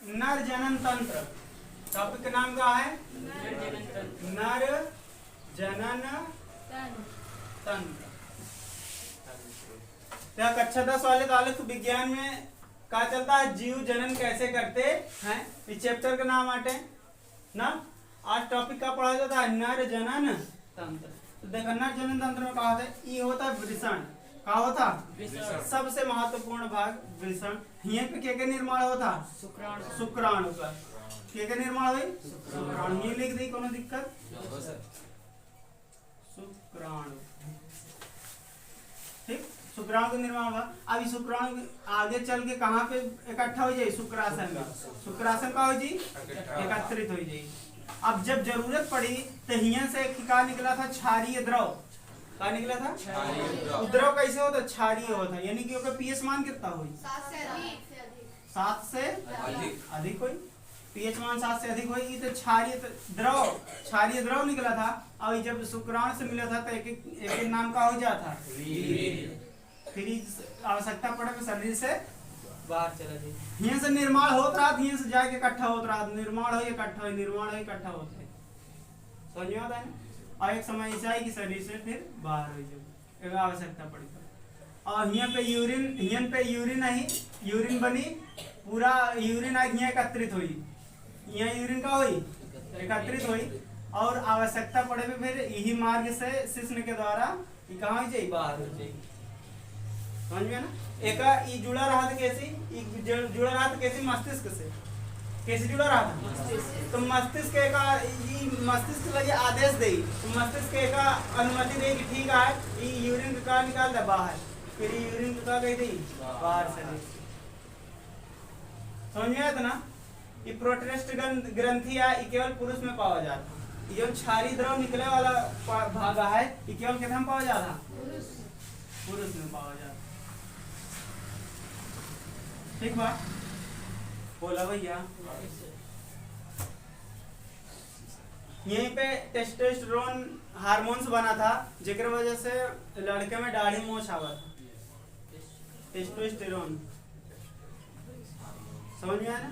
नर जनन तंत्र। टॉपिक का नाम क्या है? नर जनन तंत्र। कक्षा 10 वाले ताल्लुक विज्ञान में क्या चलता है? जीव जनन कैसे करते हैं, इस चैप्टर का नाम आटे ना। आज टॉपिक का पढ़ा जाता है नर जनन तंत्र। तो देखो नर जनन तंत्र में कहा था ये होता है वृषण। क्या होता? सबसे महत्वपूर्ण भाग वृषण। यहाँ पे क्या निर्माण होता? शुक्राणु का। क्या निर्माण हुई? शुक्राणु। ये लिख दी, कोनो दिक्कत? शुक्राणु, ठीक। शुक्राणु का निर्माण हुआ। अब शुक्राणु आगे चल के कहाँ पे इकट्ठा हो जाए? शुक्रासन में। शुक्रासन का हो जी एकत्रित हो जाए। अब जब जरूरत पड़ी तो हिया से क्या निकला था? क्षारीय द्रव। क्या निकला था? द्रव कैसे होता? क्षारीय होता, यानी कि उसका पीएच मान कितना हुई? 7 से अधिक हुई। पीएच मान 7 से अधिक हुई तो क्षारीय द्रव निकला था। अब जब शुक्राणु से मिला था तो एक नाम का हो जाता, फिर आवश्यकता पड़े तो शरीर से बाहर चला जाए। यहाँ से निर्माण होता रहा, यहाँ से जाके इकट्ठा होता रहा, निर्माण हो इकट्ठा हो, निर्माण हो इकट्ठा होता है। समझ में आता है ना? और एक समय ऐसा है कि शरीर से फिर बाहर हो जाए, आवश्यकता पड़ी। और यहाँ पे यूरिन नहीं, यूरिन बनी, पूरा यूरिन यहाँ एकत्रित हुई। यहाँ यूरिन का हुई एकत्रित हुई और आवश्यकता पड़े पे फिर यही मार्ग से शिश्न के द्वारा कहाँ हो जाए? बाहर हो जाए। समझ में ना? एक जुड़ा रहा था कैसे? जुड़ा रहा था कैसे? मस्तिष्क से। कैसे जुड़ा रहा था? तो मस्तिष्क का मस्तिष्क लगे आदेश दे, तो मस्तिष्क का अनुमति दे कि ठीक है ये यूरिन का निकाल दे बाहर, फिर यूरिन का कही थी बाहर से। समझ में आया था ना? ये प्रोटेस्ट ग्रंथि है, ये केवल पुरुष में पाया जाता। ये जो क्षारीय द्रव निकले वाला भाग है ये केवल कितना में पाया जाता? पुरुष में पाया जाता। ठीक बात बोला भैया। यहीं पे टेस्टोस्टेरोन हार्मोन्स बना था, जिसकी वजह से लड़के में दाढ़ी मोछ आवा था। टेस्टोस्टेरोन समझ में आया ना?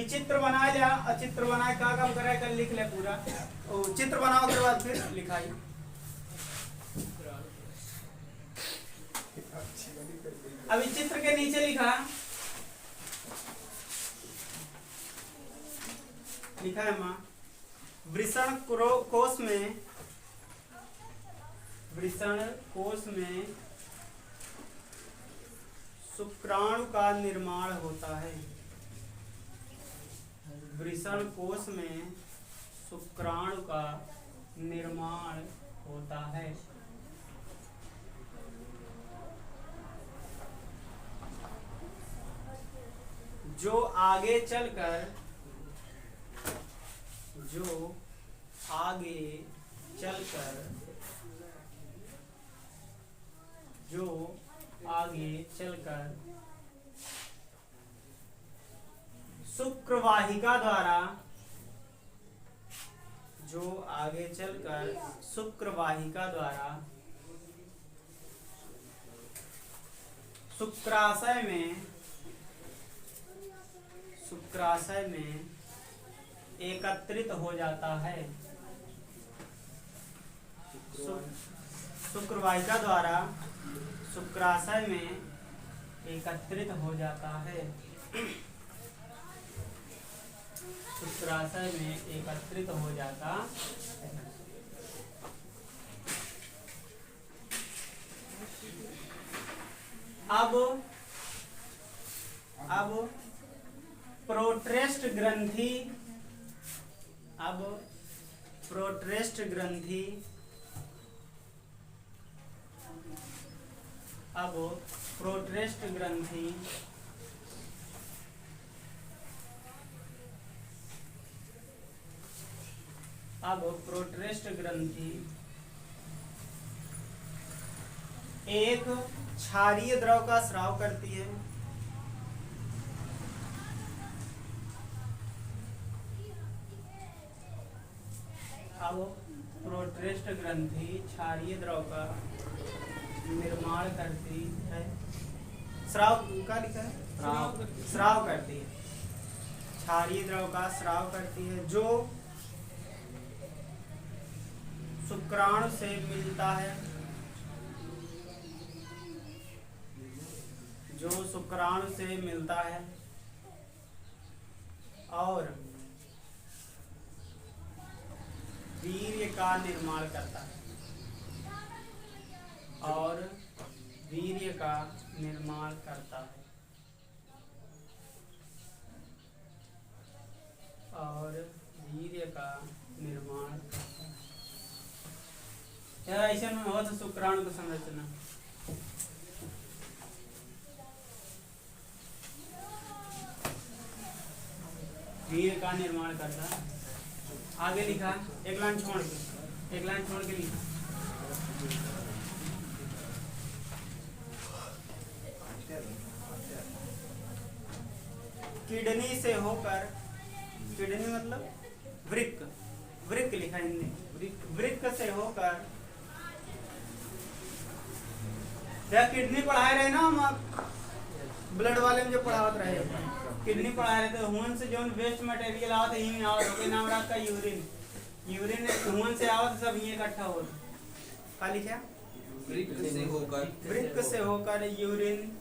चित्र बना लिया, चित्र बनाए क्या काम करे कर लिख ले पूरा। चित्र बनाओ के बाद फिर लिखाई। अभी चित्र के नीचे लिखा है माँ, वृषण कोश में शुक्राणु का निर्माण होता है। वृषण कोश में शुक्राणु का निर्माण होता है। जो आगे चलकर शुक्रवाहिका द्वारा शुक्राशय में एकत्रित हो जाता है। शुक्रवाहिका द्वारा शुक्राशय में एकत्रित हो जाता है। शुक्राशय में एकत्रित हो जाता है। अब प्रोटेस्ट ग्रंथि एक क्षारीय द्रव का स्राव करती है। अब प्रोटेस्ट ग्रंथि क्षारीय द्रव का निर्माण करती है। स्राव का लिखा है स्राव करती है, क्षारीय द्रव का स्राव करती है। जो शुक्राणु से मिलता है, जो शुक्राणु से मिलता है और वीर्य का निर्माण करता है, और वीर्य का निर्माण करता है, और वीर्य का निर्माण करता है। ऐसे में हो तो शुक्राणु की संरचना वीर्य का निर्माण करता है। आगे लिखा, एक लाइन छोड़ के लिखा। किडनी से होकर, किडनी मतलब वृक्क, वृक्क लिखा हिंदी, वृक्क से होकर, या किडनी पढ़ाए रहे ना हम ब्लड वाले में जो पढ़ावत रहे, किडनी पढ़ाए रहे तो हुन से जो वेस्ट मटेरियल आवत है ही आवत है, नाम रात का यूरिन, यूरिन हुन से आवत सब ये इकट्ठा होत का लिखा, वृक्क से होकर यूरिन,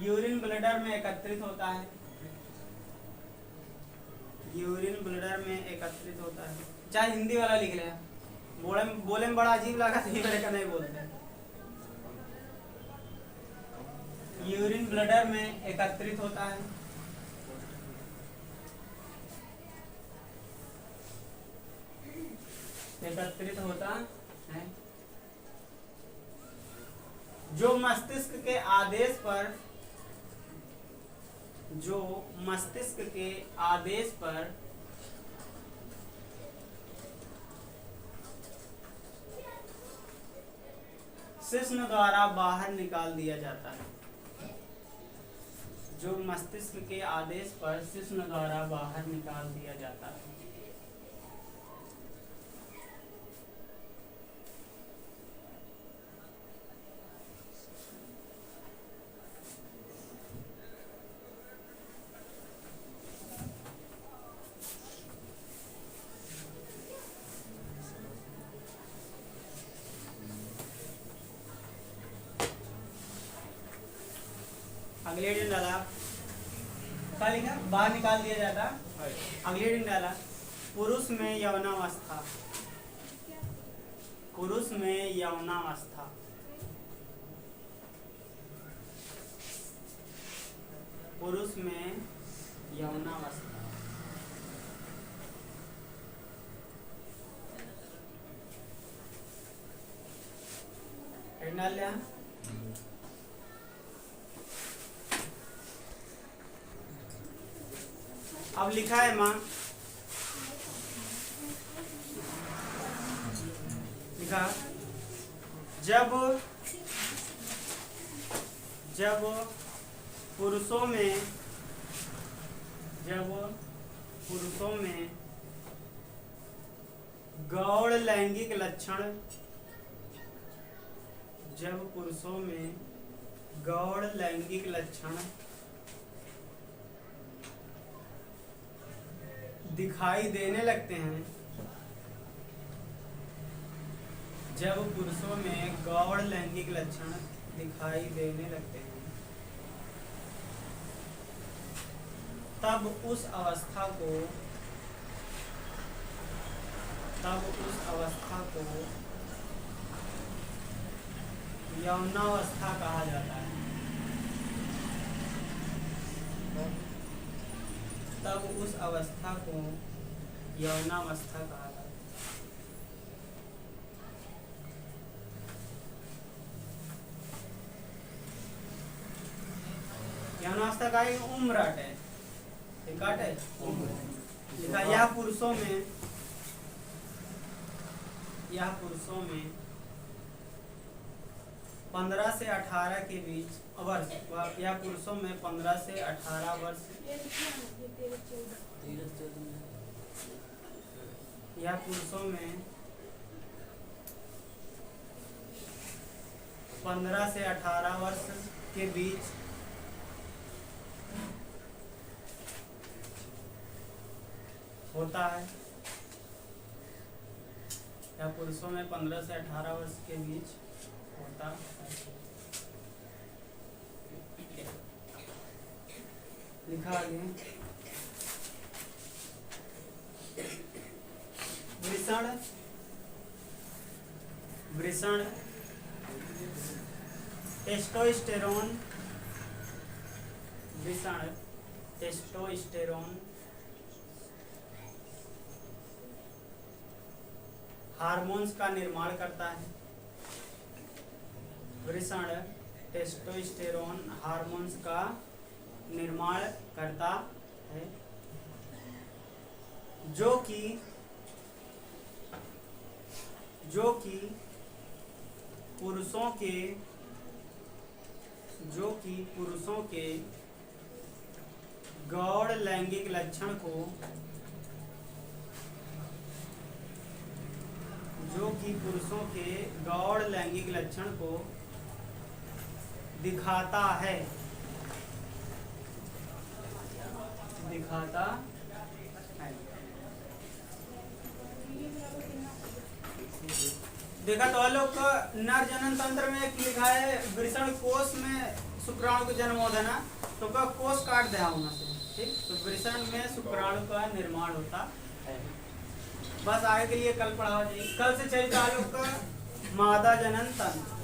यूरिन ब्लडर में एकत्रित होता है, यूरिन ब्लडर में एकत्रित होता है। चाहे हिंदी वाला लिख ले, बोले में बड़ा अजीब लगा तो ये का नहीं बोलते। यूरिन ब्लडर में एकत्रित होता है, एकत्रित होता है। जो मस्तिष्क के आदेश पर, जो मस्तिष्क के आदेश पर शिश्न द्वारा बाहर निकाल दिया जाता है, जो मस्तिष्क के आदेश पर शिश्न द्वारा बाहर निकाल दिया जाता है। अगले दिन डाला, क्या लिखा, बाहर निकाल दिया जाता। अगले दिन डाला, पुरुष में यौनावस्था, पुरुष में यौनावस्था, पुरुष में यौनावस्था। डाल लिया। अब लिखा है मां, लिखा जब पुरुषों में, जब पुरुषों में गौण लैंगिक लक्षण, जब पुरुषों में गौण लैंगिक लक्षण दिखाई देने लगते हैं, जब पुरुषों में गौण लैंगिक लक्षण दिखाई देने लगते हैं, तब उस अवस्था को, यौनावस्था कहा जाता है। तब उस अवस्था को यौनावस्था कहा जाता है। यौनावस्था का एक उम्र है, लिखा यह पुरुषों में, यह पुरुषों में 15 से 18 के बीच वर्ष, या पुरुषों में 15 से 18 वर्ष, या पुरुषों में 15 से 18 वर्ष के बीच होता है, या पुरुषों में 15 से 18 वर्ष के बीच होता है। लिखा आगे, वृषण टेस्टोस्टेरोन, वृषण टेस्टोस्टेरोन हार्मोन्स का निर्माण करता है। वृषण टेस्टोस्टेरोन हार्मोन्स का निर्माण करता है, जो कि पुरुषों के गौड़ लैंगिक लक्षण को दिखाता है। देखा तो लोग नर जनन तंत्र में एक लिखा है वृषण कोष में शुक्राणु का जन्म होता है ना, तो का कोष काट दिया होना से, ठीक। तो वृषण में शुक्राणु का निर्माण होता है। बस आगे के लिए कल पढ़ा जाए। कल से चलता लोग का मादा जनन तंत्र।